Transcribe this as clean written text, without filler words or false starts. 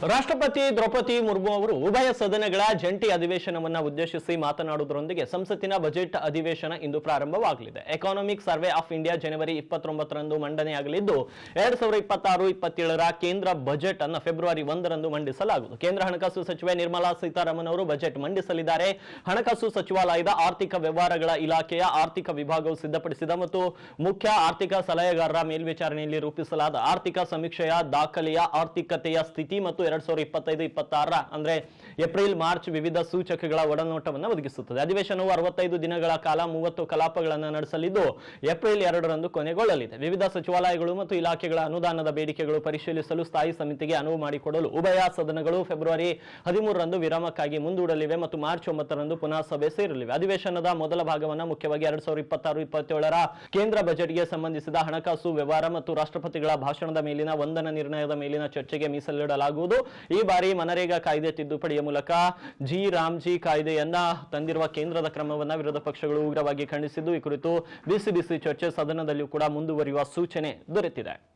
ರಾಷ್ಟ್ರಪತಿ ದ್ರೌಪದಿ ಮುರ್ಮು ಅವರು ಉಭಯ ಸದನಗಳ ಜಂಟಿ ಅಧಿವೇಶನವನ್ನ ಉದ್ದೇಶಿಸಿ ಮಾತನಾಡುವುದರೊಂದಿಗೆ ಸಂಸತ್ತಿನ ಬಜೆಟ್ ಅಧಿವೇಶನ ಇಂದು ಪ್ರಾರಂಭವಾಗಲಿದೆ. ಎಕಾನಮಿಕ್ ಸರ್ವೆ ಆಫ್ ಇಂಡಿಯಾ ಜನವರಿ 29ರಂದು ಮಂಡನೆಯಾಗಲಿದ್ದು 2026-27ರ ಕೇಂದ್ರ ಬಜೆಟ್ ಅನ್ನು ಫೆಬ್ರವರಿ 1ರಂದು ಮಂಡಿಸಲಾಗುವುದು. ಕೇಂದ್ರ ಹಣಕಾಸು ಸಚಿವೆ ನಿರ್ಮಲಾ ಸೀತಾರಾಮನ್ ಅವರು ಬಜೆಟ್ ಮಂಡಿಸಲಿದ್ದಾರೆ. ಹಣಕಾಸು ಸಚಿವಾಲಯದ ಆರ್ಥಿಕ ವ್ಯವಹಾರಗಳ ಇಲಾಖೆಯ ಆರ್ಥಿಕ ವಿಭಾಗವು ಸಿದ್ಧಪಡಿಸಿದ ಮತ್ತು ಮುಖ್ಯ ಆರ್ಥಿಕ ಸಲಹೆಗಾರರ ಮೇಲ್ವಿಚಾರಣೆಯಲ್ಲಿ ರೂಪಿಸಲಾದ ಆರ್ಥಿಕ ಸಮೀಕ್ಷೆಯ ದಾಖಲೆಯ ಆರ್ಥಿಕತೆಯ ಸ್ಥಿತಿ ಮತ್ತು 2025-26 ಅಂದ್ರೆ ಏಪ್ರಿಲ್ ಮಾರ್ಚ್ ವಿವಿಧ ಸೂಚಕಗಳ ಒಳನೋಟವನ್ನು ಒದಗಿಸುತ್ತದೆ. ಅಧಿವೇಶನವು 65 ದಿನಗಳ ಕಾಲ 30 ಕಲಾಪಗಳನ್ನು ನಡೆಸಲಿದ್ದು ಏಪ್ರಿಲ್ 2ರಂದು ಕೊನೆಗೊಳ್ಳಲಿದೆ. ವಿವಿಧ ಸಚಿವಾಲಯಗಳು ಮತ್ತು ಇಲಾಖೆಗಳ ಅನುದಾನದ ಬೇಡಿಕೆಗಳು ಪರಿಶೀಲಿಸಲು ಸ್ಥಾಯಿ ಸಮಿತಿಗೆ ಅನುವು ಮಾಡಿಕೊಡಲು ಉಭಯ ಸದನಗಳು ಫೆಬ್ರವರಿ 13ರಂದು ವಿರಾಮಕ್ಕಾಗಿ ಮುಂದೂಡಲಿವೆ ಮತ್ತು ಮಾರ್ಚ್ 9ರಂದು ಪುನಃ ಸಭೆ ಸೇರಲಿವೆ. ಅಧಿವೇಶನದ ಮೊದಲ ಭಾಗವನ್ನು ಮುಖ್ಯವಾಗಿ 2026-27ರ ಕೇಂದ್ರ ಬಜೆಟ್ಗೆ ಸಂಬಂಧಿಸಿದ ಹಣಕಾಸು ವ್ಯವಹಾರ ಮತ್ತು ರಾಷ್ಟ್ರಪತಿಗಳ ಭಾಷಣದ ಮೇಲಿನ ವಂದನ ನಿರ್ಣಯದ ಮೇಲಿನ ಚರ್ಚೆಗೆ ಮೀಸಲಿಡಲಾಗುವುದು. ಈ ಬಾರಿ ಮನರೇಗಾ ಕಾಯ್ದೆ ತಿದ್ದುಪಡಿಯ ಮೂಲಕ ರಾಮ್ಜಿ ಕಾಯ್ದೆಯನ್ನ ತಂದಿರುವ ಕೇಂದ್ರದ ಕ್ರಮವನ್ನು ವಿರೋಧ ಪಕ್ಷಗಳು ಉಗ್ರವಾಗಿ ಖಂಡಿಸಿದ್ದು, ಈ ಕುರಿತು ಬಿಸಿ ಚರ್ಚೆ ಸದನದಲ್ಲಿಯೂ ಕೂಡ ಮುಂದುವರಿಯುವ ಸೂಚನೆ ದೊರೆತಿದೆ.